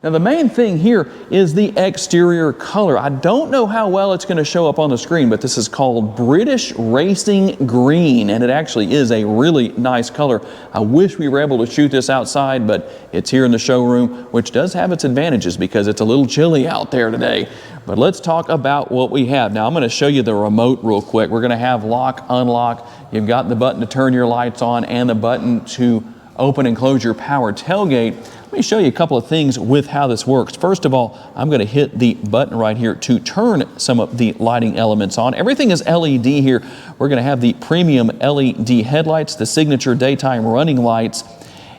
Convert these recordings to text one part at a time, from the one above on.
Now the main thing here is the exterior color. I don't know how well it's going to show up on the screen, but this is called British Racing Green, and it actually is a really nice color. I wish we were able to shoot this outside, but it's here in the showroom, which does have its advantages because it's a little chilly out there today. But let's talk about what we have. Now I'm going to show you the remote real quick. We're going to have lock, unlock. You've got the button to turn your lights on and the button to open and close your power tailgate. Let me show you a couple of things with how this works. First of all, I'm going to hit the button right here to turn some of the lighting elements on. Everything is LED here. We're going to have the premium LED headlights, the signature daytime running lights,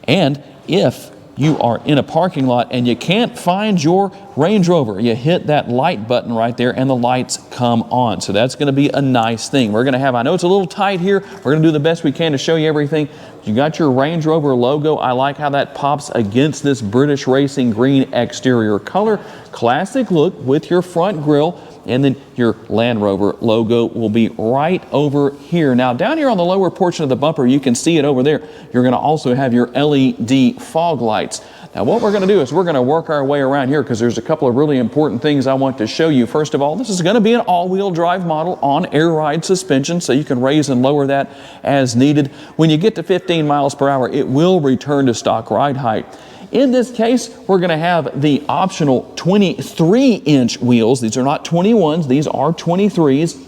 and if you are in a parking lot and you can't find your Range Rover, you hit that light button right there and the lights come on. So that's going to be a nice thing. We're going to have, I know it's a little tight here, we're going to do the best we can to show you everything. You got your Range Rover logo. I like how that pops against this British Racing Green exterior color. Classic look with your front grille, and then your Land Rover logo will be right over here. Now down here on the lower portion of the bumper, you can see it over there. You're going to also have your LED fog lights. Now what we're going to do is we're going to work our way around here because there's a couple of really important things I want to show you. First of all, this is going to be an all-wheel drive model on air ride suspension, so you can raise and lower that as needed. When you get to 15 miles per hour, it will return to stock ride height. In this case, we're going to have the optional 23-inch wheels. These are not 21s, these are 23s.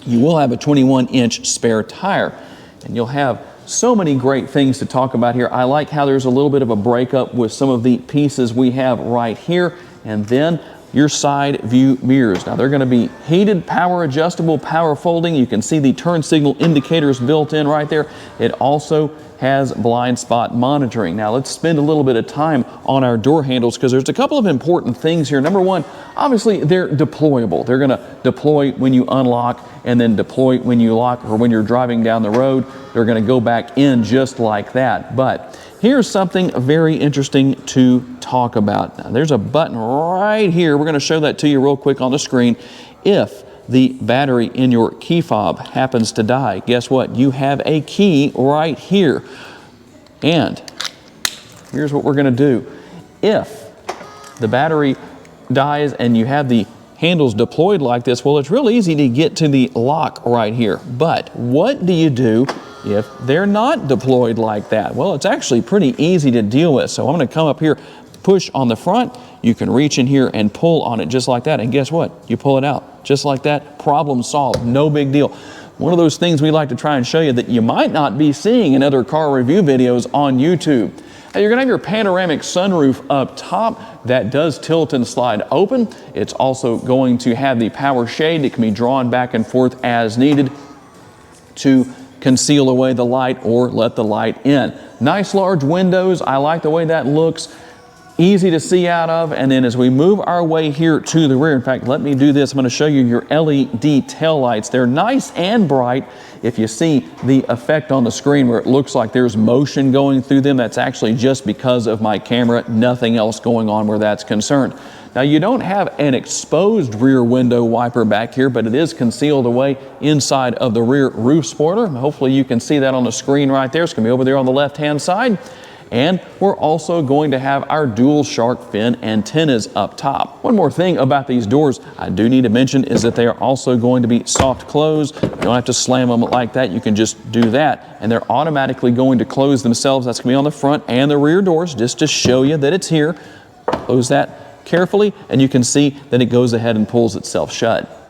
You will have a 21-inch spare tire, and you'll have so many great things to talk about here. I like how there's a little bit of a breakup with some of the pieces we have right here, and then your side view mirrors. Now they're going to be heated, power adjustable, power folding. You can see the turn signal indicators built in right there. It also has blind spot monitoring. Now let's spend a little bit of time on our door handles because there's a couple of important things here. Number one, obviously they're deployable. They're going to deploy when you unlock and then deploy when you lock, or when you're driving down the road. They're going to go back in just like that. But here's something very interesting to talk about. Now, there's a button right here. We're going to show that to you real quick on the screen. If the battery in your key fob happens to die, guess what? You have a key right here. And here's what we're going to do. If the battery dies and you have the handles deployed like this, well, it's real easy to get to the lock right here. But what do you do if they're not deployed like that? Well, it's actually pretty easy to deal with. So I'm going to come up here, push on the front. You can reach in here and pull on it just like that. And guess what? You pull it out just like that. Problem solved. No big deal. One of those things we like to try and show you that you might not be seeing in other car review videos on YouTube. Now you're going to have your panoramic sunroof up top that does tilt and slide open. It's also going to have the power shade that can be drawn back and forth as needed to conceal away the light or let the light in. Nice large windows. I like the way that looks. Easy to see out of. And then as we move our way here to the rear, in fact, let me do this. I'm going to show you your LED tail lights. They're nice and bright. If you see the effect on the screen where it looks like there's motion going through them, that's actually just because of my camera, nothing else going on where that's concerned. Now you don't have an exposed rear window wiper back here, but it is concealed away inside of the rear roof spoiler. Hopefully you can see that on the screen right there. It's going to be over there on the left-hand side. And we're also going to have our dual shark fin antennas up top. One more thing about these doors I do need to mention is that they are also going to be soft close. You don't have to slam them like that. You can just do that and they're automatically going to close themselves. That's going to be on the front and the rear doors just to show you that it's here. Close that carefully and you can see that it goes ahead and pulls itself shut.